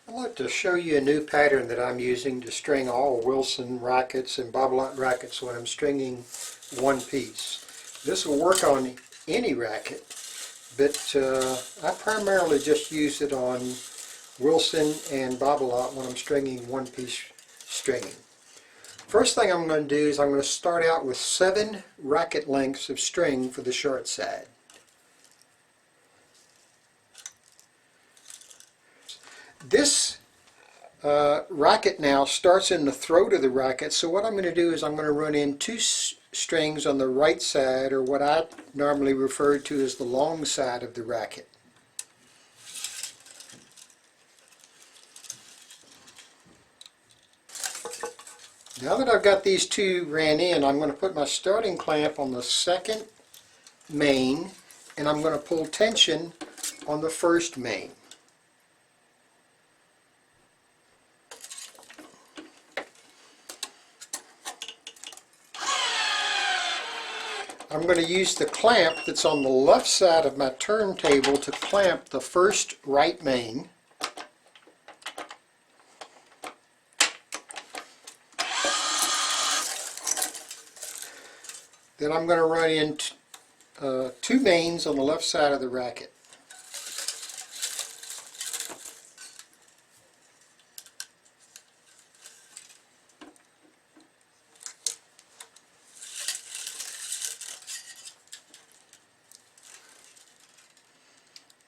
I'd like to show you a new pattern that I'm using to string all Wilson rackets and Babolat rackets when I'm stringing one piece. This will work on any racket, but I primarily just use it on Wilson and Babolat when I'm stringing one piece stringing. First thing I'm going to do is I'm going to start out with 7 racket lengths of string for the short side. This racket now starts in the throat of the racket, so what I'm going to do is I'm going to run in 2 strings on the right side, or what I normally refer to as the long side of the racket. Now that I've got these 2 ran in, I'm going to put my starting clamp on the second main, and I'm going to pull tension on the first main. I'm going to use the clamp that's on the left side of my turntable to clamp the first right main. Then I'm going to run in 2 mains on the left side of the racket.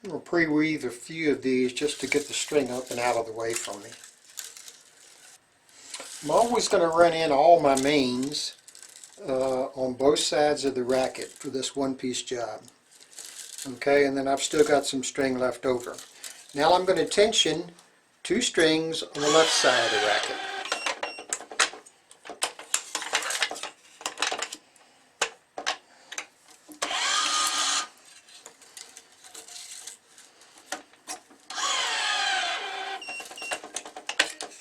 I'm going to pre-weave a few of these just to get the string up and out of the way from me. I'm always going to run in all my mains on both sides of the racket for this one-piece job. Okay, and then I've still got some string left over. Now I'm going to tension 2 strings on the left side of the racket.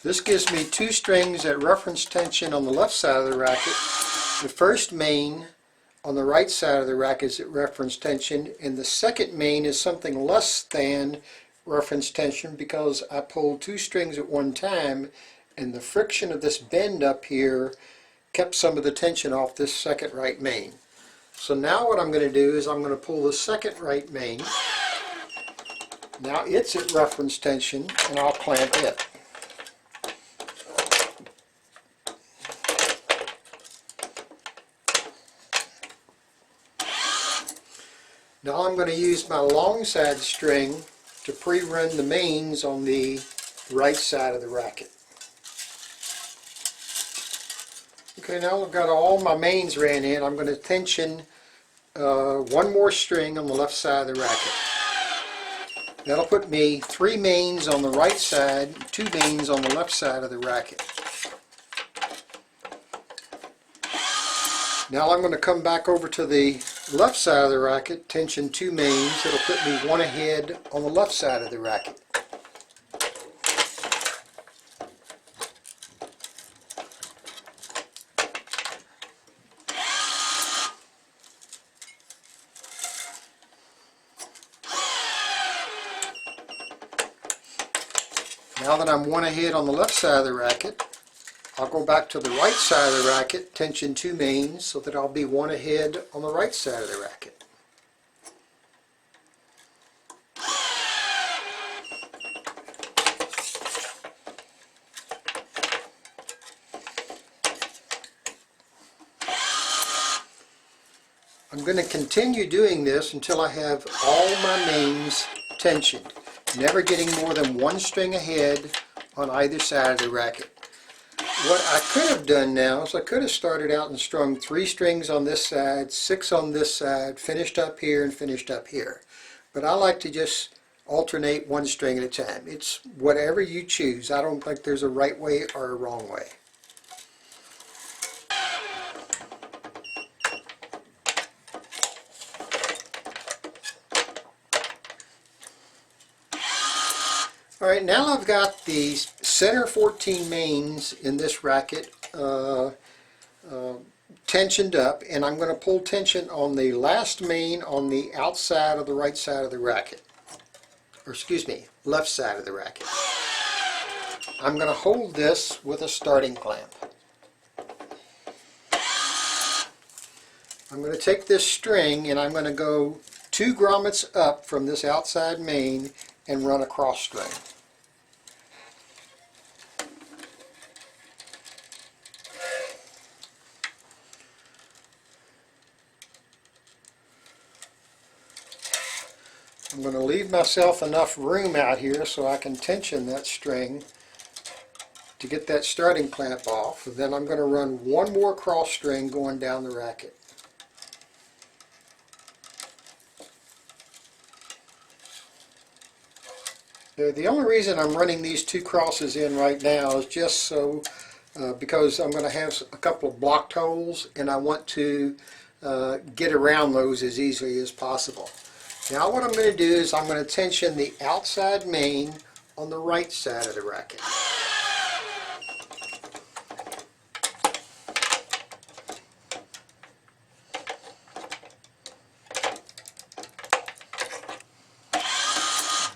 This gives me 2 strings at reference tension on the left side of the racket. The first main on the right side of the racket is at reference tension, and the second main is something less than reference tension because I pulled 2 strings at one time, and the friction of this bend up here kept some of the tension off this second right main. So now what I'm going to do is I'm going to pull the second right main. Now it's at reference tension, and I'll clamp it. Now I'm going to use my long side string to pre-run the mains on the right side of the racket. Okay, now I've got all my mains ran in. I'm going to tension 1 more string on the left side of the racket. That'll put me 3 mains on the right side, 2 mains on the left side of the racket. Now I'm going to come back over to the left side of the racket, tension 2 mains. It'll put me 1 ahead on the left side of the racket. Now that I'm 1 ahead on the left side of the racket, I'll go back to the right side of the racket, tension 2 mains, so that I'll be 1 ahead on the right side of the racket. I'm going to continue doing this until I have all my mains tensioned, never getting more than 1 string ahead on either side of the racket. What I could have done now is I could have started out and strung 3 strings on this side, 6 on this side, finished up here and finished up here. But I like to just alternate 1 string at a time. It's whatever you choose. I don't think there's a right way or a wrong way. Alright, now I've got the center 14 mains in this racket tensioned up, and I'm going to pull tension on the last main on the outside of the right side of the racket. Or excuse me, left side of the racket. I'm going to hold this with a starting clamp. I'm going to take this string and I'm going to go 2 grommets up from this outside main and run a cross string. I'm going to leave myself enough room out here so I can tension that string to get that starting clamp off. Then I'm going to run 1 more cross string going down the racket. The only reason I'm running these 2 crosses in right now is just so because I'm going to have a couple of blocked holes and I want to get around those as easily as possible. Now what I'm going to do is I'm going to tension the outside main on the right side of the racket.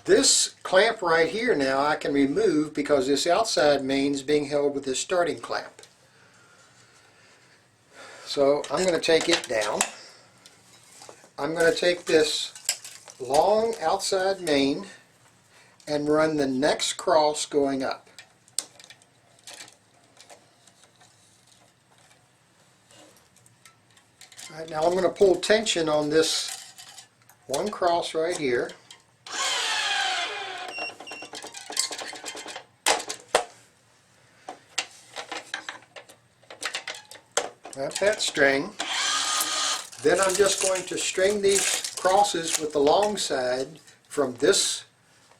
This clamp right here now I can remove because this outside main is being held with this starting clamp. So I'm going to take it down. I'm going to take this long outside main and run the next cross going up. All right, now I'm going to pull tension on this 1 cross right here. Grab that string. Then I'm just going to string these crosses with the long side from this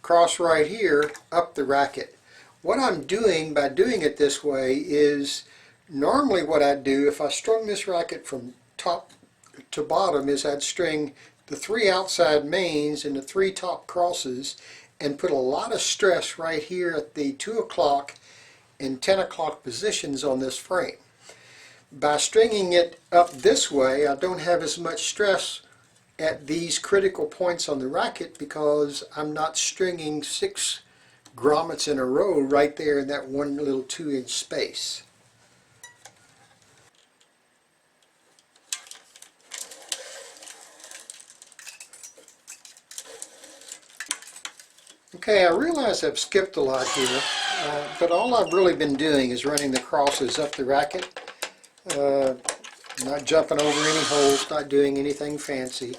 cross right here up the racket. What I'm doing by doing it this way is normally what I'd do if I strung this racket from top to bottom is I'd string the 3 outside mains and the 3 top crosses and put a lot of stress right here at the 2 o'clock and 10 o'clock positions on this frame. By stringing it up this way, I don't have as much stress at these critical points on the racket because I'm not stringing 6 grommets in a row right there in that one little 2-inch space. Okay, I realize I've skipped a lot here, but all I've really been doing is running the crosses up the racket. Not jumping over any holes, not doing anything fancy,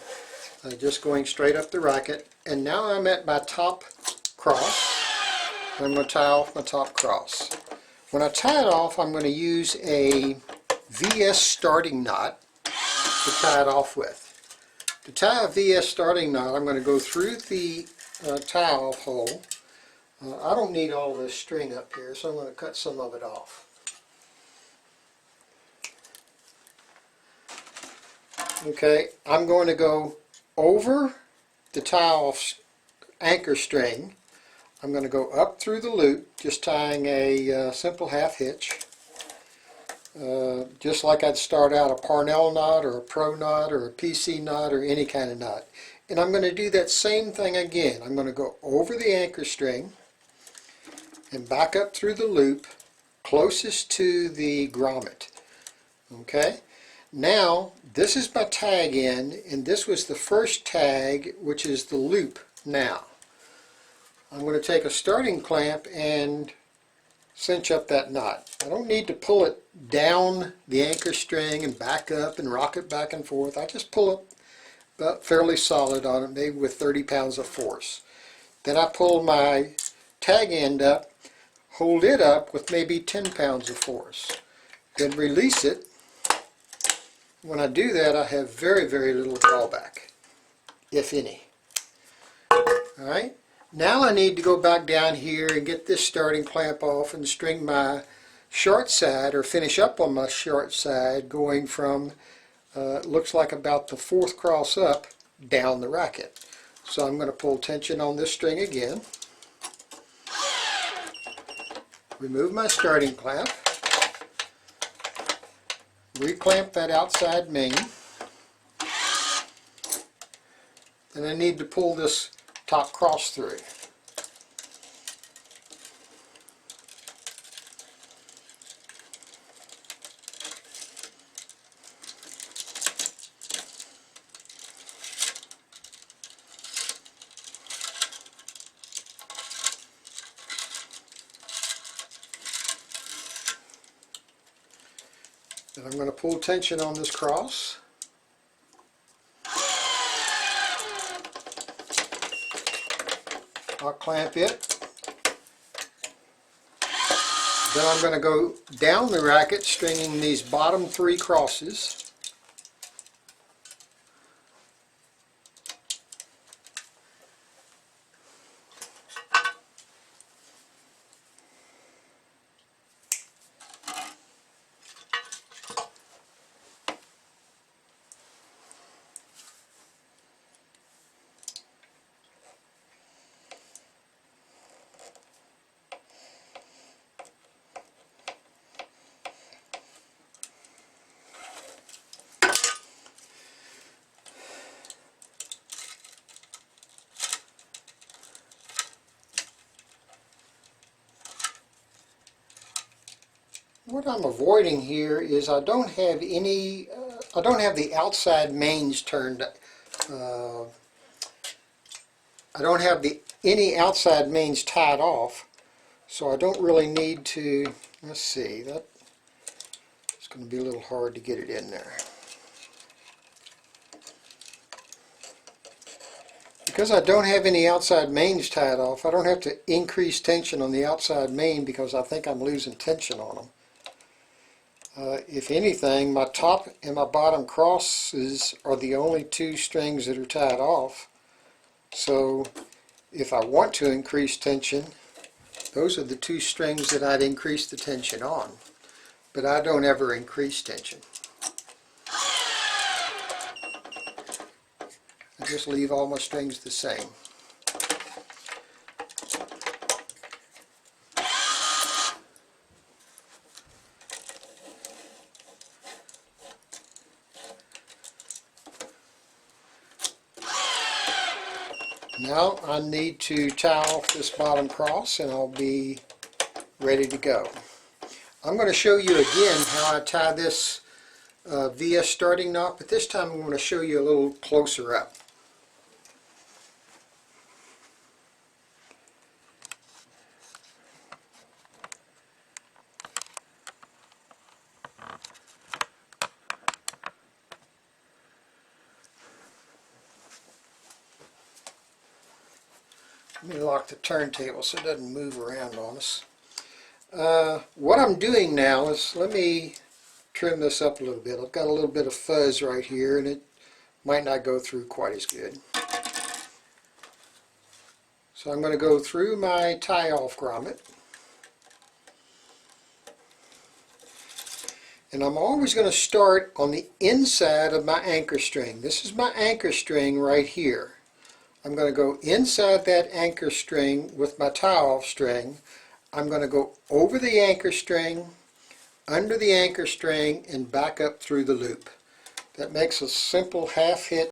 just going straight up the racket. And now I'm at my top cross. I'm going to tie off my top cross. When I tie it off, I'm going to use a VS starting knot to tie it off with. To tie a VS starting knot, I'm going to go through the tie-off hole. I don't need all this string up here, so I'm going to cut some of it off. Okay, I'm going to go over the tie-off anchor string. I'm going to go up through the loop, just tying a simple half hitch, just like I'd start out a Parnell knot or a Pro knot or a PC knot or any kind of knot. And I'm going to do that same thing again. I'm going to go over the anchor string and back up through the loop closest to the grommet. Okay? Now, this is my tag end, and this was the first tag, which is the loop now. I'm going to take a starting clamp and cinch up that knot. I don't need to pull it down the anchor string and back up and rock it back and forth. I just pull it about fairly solid on it, maybe with 30 pounds of force. Then I pull my tag end up, hold it up with maybe 10 pounds of force. Then release it. When I do that, I have very, very little drawback, if any. Alright, now I need to go back down here and get this starting clamp off and string my short side, or finish up on my short side, going from, looks like about the 4th cross up, down the racket. So I'm going to pull tension on this string again, remove my starting clamp, reclamp that outside main, and I need to pull this top cross through. Then I'm going to pull tension on this cross. I'll clamp it. Then I'm going to go down the racket, stringing these bottom 3 crosses. What I'm avoiding here is I don't have the outside mains turned. I don't have any outside mains tied off, so I don't really need to. Let's see, that it's going to be a little hard to get it in there. Because I don't have any outside mains tied off, I don't have to increase tension on the outside main because I think I'm losing tension on them. If anything, my top and my bottom crosses are the only 2 strings that are tied off. So if I want to increase tension, those are the 2 strings that I'd increase the tension on. But I don't ever increase tension. I just leave all my strings the same. Now I need to tie off this bottom cross and I'll be ready to go. I'm going to show you again how I tie this via starting knot, but this time I'm going to show you a little closer up. Let me lock the turntable so it doesn't move around on us. What I'm doing now is, let me trim this up a little bit. I've got a little bit of fuzz right here and it might not go through quite as good. So I'm going to go through my tie-off grommet. And I'm always going to start on the inside of my anchor string. This is my anchor string right here. I'm going to go inside that anchor string with my tie-off string. I'm going to go over the anchor string, under the anchor string, and back up through the loop. That makes a simple half hitch